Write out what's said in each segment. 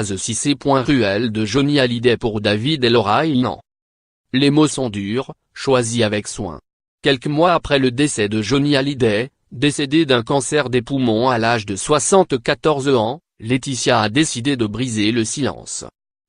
Si c'est point cruel de Johnny Hallyday pour David et Laura Innan. Les mots sont durs, choisis avec soin. Quelques mois après le décès de Johnny Hallyday, décédé d'un cancer des poumons à l'âge de 74 ans, Laetitia a décidé de briser le silence.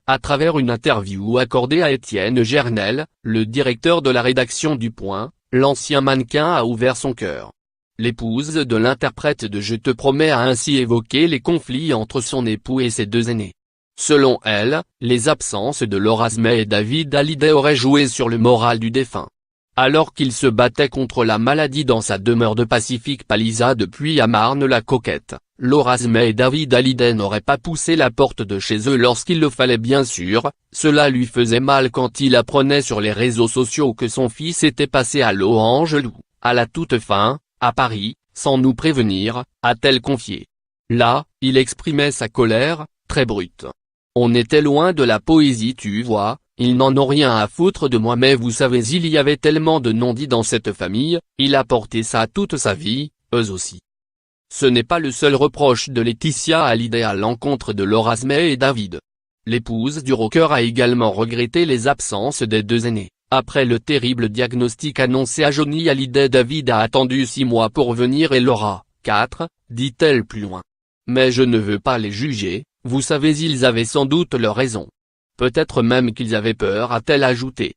À travers une interview accordée à Étienne Gernel, le directeur de la rédaction du Point, l'ancien mannequin a ouvert son cœur. L'épouse de l'interprète de Je te promets a ainsi évoqué les conflits entre son époux et ses deux aînés. Selon elle, les absences de Laura Smay et David Hallyday auraient joué sur le moral du défunt. Alors qu'il se battait contre la maladie dans sa demeure de Pacific Palisades puis à Marne-la-Coquette, Laura Smay et David Hallyday n'auraient pas poussé la porte de chez eux lorsqu'il le fallait bien sûr. Cela lui faisait mal quand il apprenait sur les réseaux sociaux que son fils était passé à l'eau à Angelou, à la toute fin, à Paris, sans nous prévenir, a-t-elle confié. Là, il exprimait sa colère, très brute. On était loin de la poésie tu vois, ils n'en ont rien à foutre de moi mais vous savez il y avait tellement de non-dits dans cette famille, il a porté ça toute sa vie, eux aussi. Ce n'est pas le seul reproche de Laetitia Hallyday à l'encontre de Laura Smay et David. L'épouse du rocker a également regretté les absences des deux aînés. Après le terrible diagnostic annoncé à Johnny Hallyday, David a attendu 6 mois pour venir et Laura, 4, dit-elle plus loin. Mais je ne veux pas les juger, vous savez ils avaient sans doute leur raison. Peut-être même qu'ils avaient peur a-t-elle ajouté.